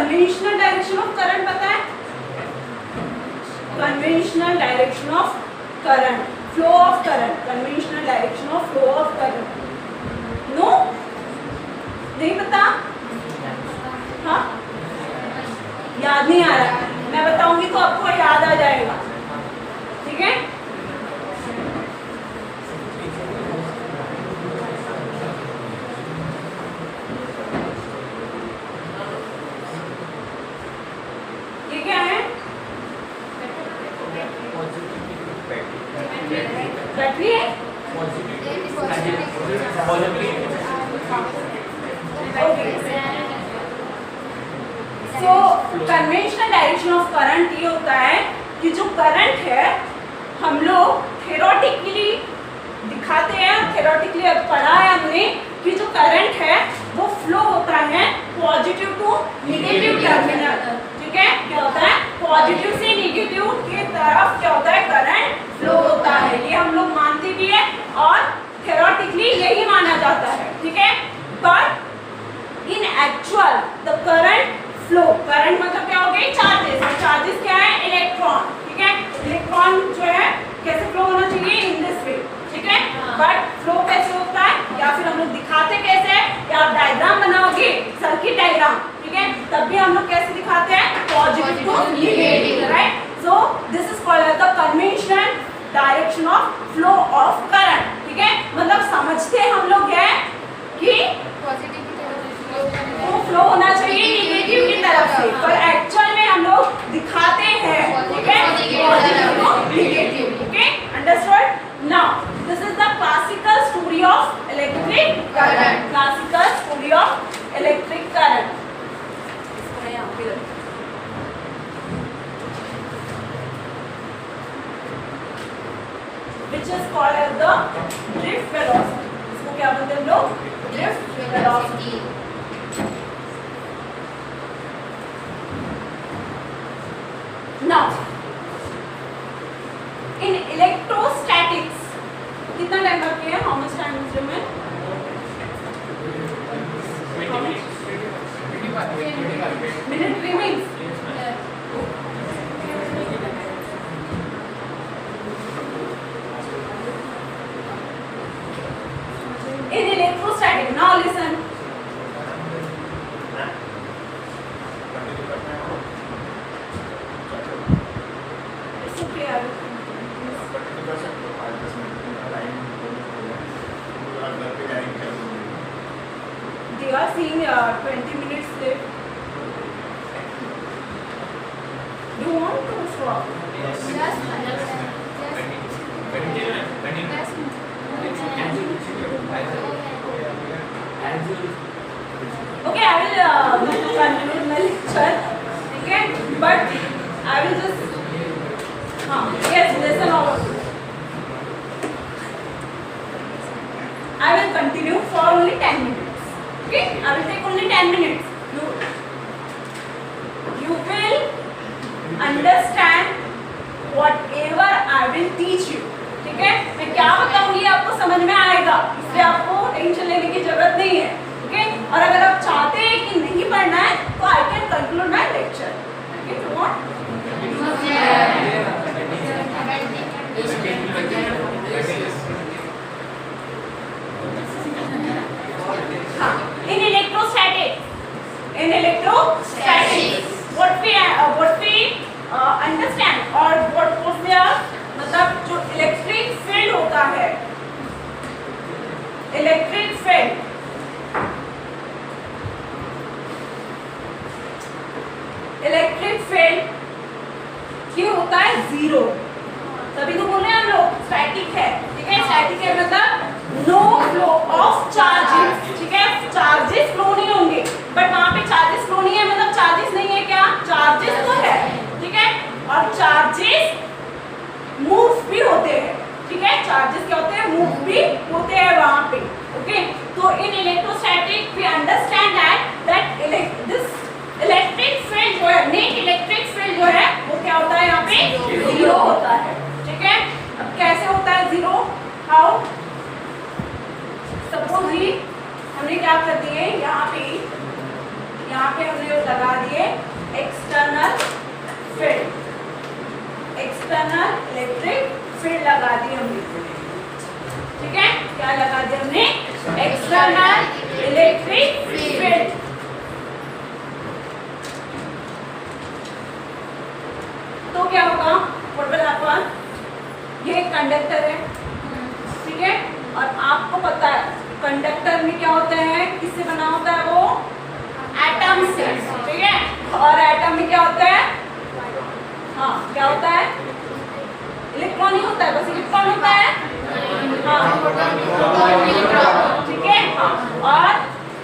Conventional direction of current पता है? Conventional direction of current, flow of current, conventional direction of flow of current. No, नहीं पता? हाँ, याद नहीं आ रहा, मैं बताऊंगी तो आपको याद आ जाएगा, ठीक है? ये क्या है? बैटरी है? सो कन्वेंशनल डायरेक्शन ऑफ करंट ये होता है कि जो करंट है हम लोग थ्योरेटिकली दिखाते हैं, थ्योरेटिकली अब पढ़ा है हमने कि जो करंट है वो फ्लो होता है पॉजिटिव टू नेगेटिव टर्मिनल, ठीक है? क्या होता है? पॉजिटिव से नेगेटिव की तरफ क्या होता है? करंट फ्लो होता है। ये हम लोग मानते भी है और थ्योरेटिकली यही माना जाता है, ठीक है? But in actual the current flow, current मतलब क्या हो गई? चार्जेस, और चार्जेस क्या है? इलेक्ट्रॉन, ठीक है? इलेक्ट्रॉन जो है कैसे फ्लो होना चाहिए? इन दिस वे, ठीक है? बट फ्लो कैसे होता है या फिर हम लोग दिखाते कैसे है? या आप डायग्राम बनाओगे, सर्किट डायग्राम, ठीक है? तब भी हम लोग कैसे दिखाते हैं? Positive to negative, right? So this is called as the conventional direction of flow of current, ठीक है? मतलब समझते हम लोग है कि पॉजिटिव वो फ्लो होना चाहिए नेगेटिव की तरफ से, पर एक्चुअल में हम लोग दिखाते हैं, ठीक है? Positive to negative, okay? Understood? Now this is the classical story of electric current, classical story of electric current. इसको मैं यहाँ पे रखती हूँ। Which is called as the drift velocity. इसको क्या बोलते हैं लोग? Drift velocity. Now, in electrostatics, कितना टाइम बाकी है? How much time is remaining? 25 Minute remains. In electrostatic, now listen. It's okay, I will. They are seeing 20 minutes left. Do you want to stop? Okay, I will conclude my lecture. Okay, but I will just yes, listen all. I will continue for only 10 minutes. Okay, I will take only 10 minutes. You will understand whatever I will teach you. ठीक है? मैं क्या बताऊंगी आपको समझ में आएगा, इसलिए आपको टेंशन लेने की जरूरत नहीं है, ओके? और अगर आप चाहते हैं कि नहीं पढ़ना है तो I can conclude my lecture, okay? To what? In electrostatics, what we understand or what we are, मतलब जो इलेक्ट्रिक फील्ड होता है, इलेक्ट्रिक फील्ड ये होता है जीरो। तभी तो बोल रहे हैं हम लोग स्टैटिक है, ठीक है? स्टैटिक है मतलब नो फ्लो ऑफ चार्जेस, ठीक है? चार्जेस फ्लो नहीं होंगे, बट वहां पे चार्जेस फ्लो नहीं है मतलब चार्जेस नहीं है, क्या? चार्जेस तो है, ठीक है? और चार्जेस मूव भी होते हैं, ठीक है? चार्जेस क्या होते हैं? मूव भी होते हैं वहां पे, ओके? तो in electrostatic we understand that this electric field जो है, नेट इलेक्ट्रिक फील्ड जो है वो क्या होता है? यहाँ पे जीरो होता है, ठीक है? अब कैसे होता है जीरो? हाउ? सपोज ही हमने क्या कर दिए यहाँ पे यहाँ पे हमने लगा दिए external field, external electric field लगा दी हमने। ठीक है, क्या लगा दिया हमने? External electric field. तो क्या होगा? What will happen? ये कंडक्टर है, ठीक है, और आपको पता है कंडक्टर में क्या होता है, किससे बना होता है? वो एटम से, ठीक है, और एटम में क्या होता है? हाँ, क्या होता है? इलेक्ट्रॉन ही होता है, बस इलेक्ट्रॉन होता है। हाँ, ठीक है, हाँ, और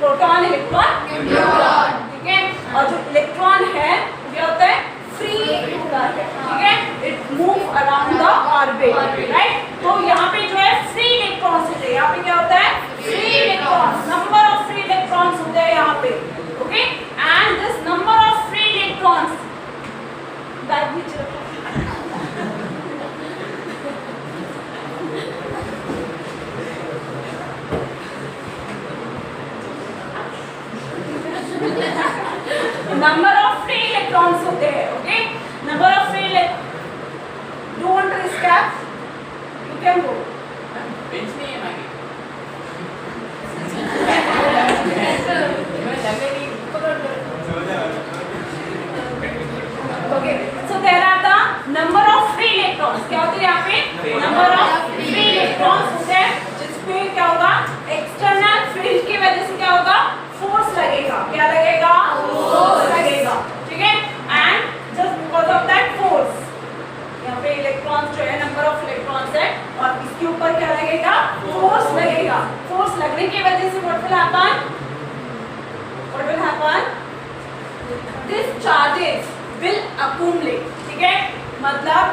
प्रोटॉन, इलेक्ट्रॉन, न्यूट्रॉन, ठीक है, और जो इलेक्ट्रॉन है क्या होता है? फ्री होता है, ठीक है, it move around the orbit, right. तो यहाँ पे जो है फ्री इलेक्ट्रॉन्स होते हैं, यहाँ पे क्या होता है? Free electrons, number of free electrons होते हैं यहाँ पे, okay, and this number of free electrons bag नीचे रखो। नंबर ऑफ फ्री इलेक्ट्रॉन्स होते हैं, okay, number of free don't risk, you can go. Bench नहीं है आगे। Okay, so there are the number of free electrons. क्या होते हैं यहाँ पे? नंबर ऑफ फ्री इलेक्ट्रॉन्स होते हैं, जिसपे क्या होगा? एक्सटर्नल फील्ड की वजह से क्या होगा? फोर्स लगेगा। क्या लगेगा? फोर्स लगेगा, ठीक है, and just because of that force यहाँ पे इलेक्ट्रॉन्स जो है, नंबर ऑफ इलेक्ट्रॉन्स है, और इसके ऊपर क्या लगेगा? फोर्स लगेगा। फोर्स लगने की वजह से what will happen? What will happen? This charges will accumulate, ठीक है, मतलब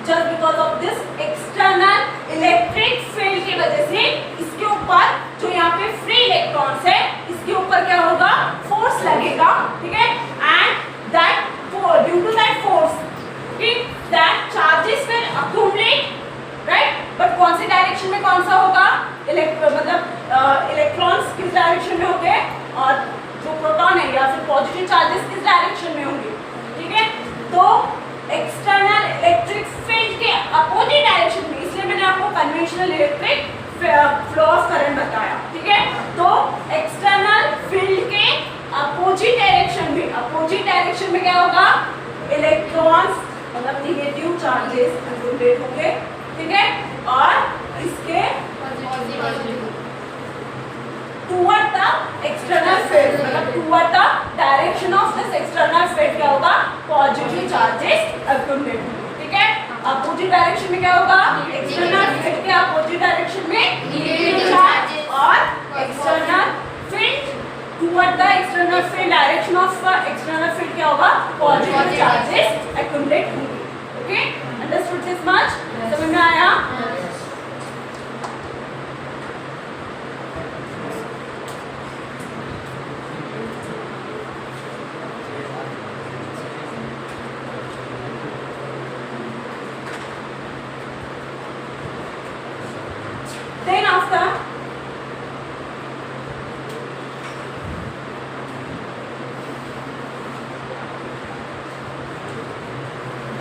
just because of this external electric field की वजह से इसके ऊपर जो यहाँ पे फ्री इलेक्ट्रॉन्स है, इसके ऊपर क्या होगा? फोर्स लगेगा, ठीक है, and that due to that force, that charges will accumulate, right, but कौन सी डायरेक्शन में कौन सा होगा? मतलब इलेक्ट्रॉन्स किस डायरेक्शन में होंगे, और जो प्रोटॉन है या फिर पॉजिटिव चार्जेस किस डायरेक्शन में होंगे, ठीक है। तो एक्सटर्नल इलेक्ट्रिक फील्ड के अपोजिट डायरेक्शन में, इसलिए मैंने आपको conventional electric flow of current बताया, ठीक है। तो एक्सटर्नल फील्ड के अपोजिट डायरेक्शन में क्या होगा? इलेक्ट्रॉन्स मतलब निगेटिव चार्जेस एक्यूमुलेट होंगे, ठीक है, और इसके टुवर्ड द एक्सटर्नल फील्ड, मतलब toward the direction of this external field क्या होगा? पॉजिटिव चार्जेस एक्यूमुलेट होंगे, ठीक है। अपोजिट डायरेक्शन में क्या होगा? एक्सटर्नल फील्ड के अपोजिट डायरेक्शन में नेगेटिव चार्ज, और external field toward the external field direction of external field क्या होगा? पॉजिटिव चार्जेस एक्यूमुलेट होंगे, ओके, अंडरस्टूड दिस मच? समझ में आया? Then after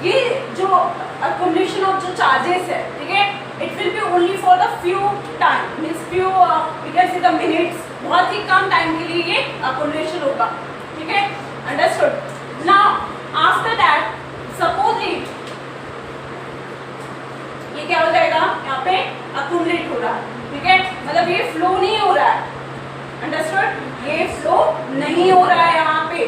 ये जो accumulation of जो charges है, ठीक है, it will be only for the few time, means few we can say the minutes, बहुत ही कम टाइम के लिए ये accumulation होगा, ठीक है, understood? Now after that suppose it ये क्या हो जाएगा? यहाँ पे accumulate हो रहा है, ठीक है, मतलब ये फ्लो नहीं हो रहा है, अंडरस्टूड? ये फ्लो नहीं हो रहा है यहाँ पे,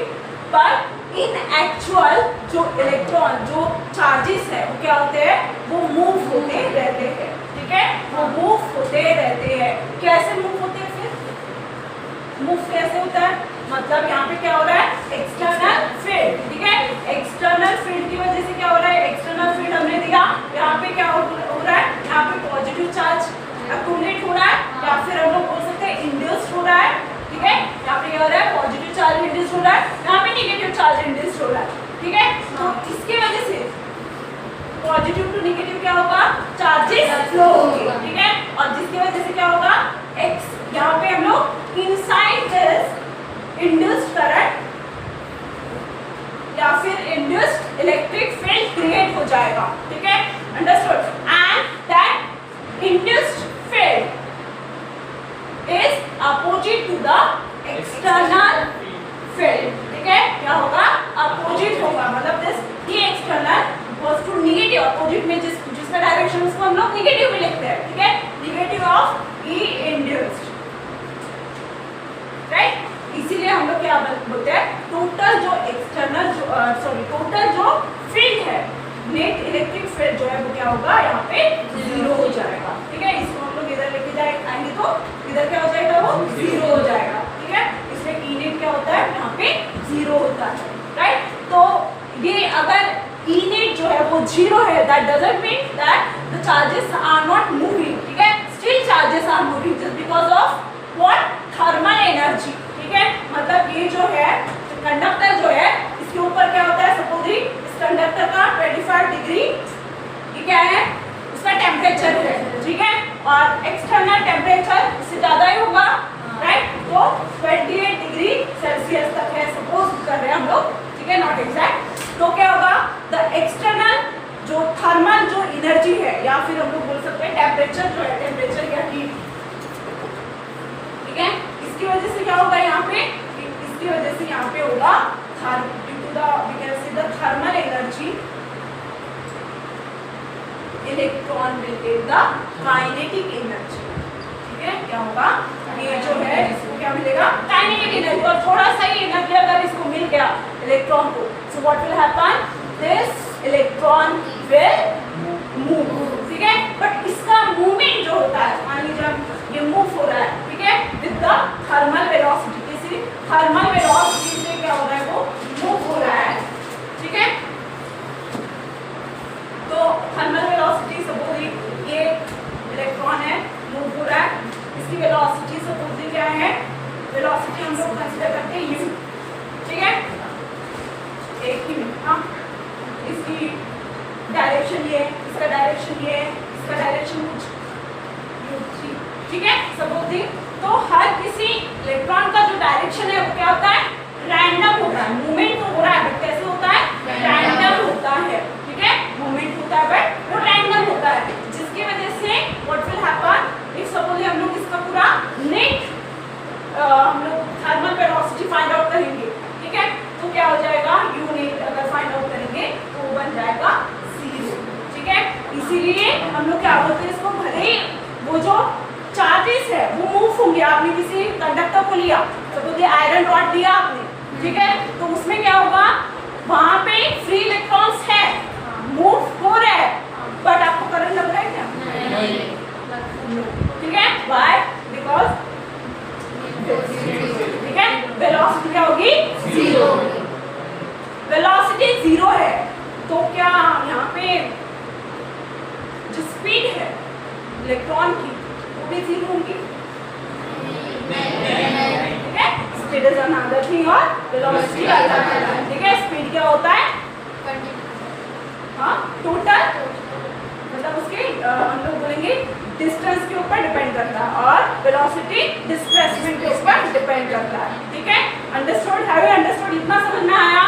पर इन एक्चुअल जो इलेक्ट्रॉन जो चार्जेस है वो क्या होते हैं? वो मूव होते रहते हैं, ठीक है, वो मूव होते रहते हैं। कैसे मूव होते हैं? फिर मूव कैसे होता है? मतलब यहाँ पे क्या हो रहा है? एक्सटर्नल फील्ड, ठीक है, एक्सटर्नल फील्ड की वजह से क्या हो रहा है? एक्सटर्नल फील्ड हमने दिया, यहाँ पे क्या हो रहा है? यहाँ पे पॉजिटिव चार्ज एक्यूमुलेट हो रहा है, या फिर हम लोग बोल सकते हैं इंड्यूस्ड हो रहा है, ठीक है, यहाँ पे क्या हो रहा है? पॉजिटिव चार्ज इंड्यूस्ड हो रहा है, यहाँ पे नेगेटिव चार्ज इंड्यूस्ड हो रहा है, ठीक है। तो इसके वजह से पॉजिटिव टू नेगेटिव क्या होगा? चार्जेस फ्लो होंगे, ठीक है, और जिसकी वजह से क्या होगा? एक्स यहाँ पे हम लोग इनसाइड दिस इंड्यूस्ड करंट या फिर इंड्यूस्ड इलेक्ट्रिक फील्ड क्रिएट हो जाएगा, ठीक है, understood. And that induced field is opposite to the external field, ठीक है, क्या होगा, अपोजिट होगा, मतलब दिस ये external was to negative, opposite में जिसका डायरेक्शन उसको हम लोग नेगेटिव में लिखते हैं, ठीक है, negative of E induced, right. इसीलिए हम लोग क्या बोलते हैं, टोटल जो एक्सटर्नल टोटल जो फील्ड है, नेट इलेक्ट्रिक फील्ड जो है वो क्या होगा, यहाँ पे जीरो हो जाएगा, ठीक है। इसको हम लोग इधर लेके आएंगे तो इधर क्या हो जाएगा, वो जीरो हो जाएगा, ठीक है। इसलिए ई नेट क्या होता है, यहाँ पे जीरो होता है, राइट। तो ये अगर ई नेट जो है वो जीरो है, that doesn't mean that the charges are not moving, ठीक है, still charges are moving just because of what, thermal energy, ठीक है। मतलब ये जो है कंडक्टर जो है, इसके ऊपर क्या होता है, सपोज इस कंडक्टर का 25 डिग्री ये क्या है, उसका टेम्परेचर है, ठीक है, और एक्सटर्नल टेम्परेचर इससे ज़्यादा ही होगा, राइट। तो 28 डिग्री सेल्सियस तक है, सपोज कर रहे हैं हम लोग, ठीक है, नॉट एग्जैक्ट। तो क्या होगा, द एक्सटर्नल जो थर्मल जो एनर्जी है, या फिर हम लोग बोल सकते हैं टेम्परेचर जो है, टेम्परेचर या हीट, ठीक है, इसकी वजह से क्या होगा, यहाँ पे इसकी वजह से यहाँ पे होगा thermal energy electron will take the kinetic energy, ठीक है, क्या होगा, ये जो है इसको क्या मिलेगा, काइनेटिक एनर्जी, और थोड़ा सा ही एनर्जी अगर इसको मिल गया इलेक्ट्रॉन को, so what will happen, this electron will move, ठीक है। बट इसका मूवमेंट जो होता है, मान लीजिए जब ये मूव हो रहा है, ठीक है, विद द थर्मल वेलोसिटी, किसी थर्मल वेलोसिटी से क्या हो रहा है, वो मूव हो रहा है, ठीक है। तो थर्मल वेलोसिटी सपोज ये इलेक्ट्रॉन है, मूव हो रहा है, इसकी वेलोसिटी सपोज क्या है, वेलोसिटी हम लोग कंसीडर करते हैं u, ठीक है, एक मिनट, हाँ, इसकी डायरेक्शन ये, इसका डायरेक्शन ये, इसका डायरेक्शन कुछ u3, ठीक है, सपोज। तो हर किसी इलेक्ट्रॉन का जो डायरेक्शन है वो क्या होता है, रैंडम होता है, मूवमेंट तो हो रहा है बट कैसे होता है, रैंडम होता है, ठीक है, मूवमेंट होता है बट वो रैंडम होता है, जिसकी वजह से what will happen, if suppose हम लोग इसका पूरा नेट हम लोग थर्मल वेलोसिटी फाइंड आउट करेंगे, ठीक है, तो क्या हो जाएगा, u नेट अगर फाइंड आउट करेंगे तो वो बन जाएगा 0, ठीक है। इसीलिए हम लोग क्या बोलते हैं इसको, भले ही वो जो चार्जेस है वो मूव होंगे, आपने किसी कंडक्टर को लिया, सपोज आयरन रॉड लिया आपने, ठीक है, तो उसमें क्या होगा, वहां पे फ्री इलेक्ट्रॉन्स है, मूव हो रहा है, बट आपको करंट लग रहा है क्या, नहीं, ठीक है, व्हाई, बिकॉज, ठीक है, वेलोसिटी क्या होगी, 0, वेलोसिटी 0 है, तो क्या यहाँ पे जो स्पीड है इलेक्ट्रॉन की वो भी 0 होंगी, ठीक है, स्पीड इज अनदर थिंग और वेलोसिटी अलग है, ठीक है। स्पीड क्या होता है, हाँ, टोटल, मतलब उसके हम लोग बोलेंगे डिस्टेंस के ऊपर डिपेंड करता है, और वेलोसिटी डिस्प्लेसमेंट के ऊपर डिपेंड करता है, ठीक है, अंडरस्टूड, हैव यू अंडरस्टूड, इतना समझ में आया,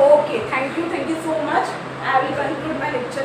okay, thank you so much, I will conclude my lecture.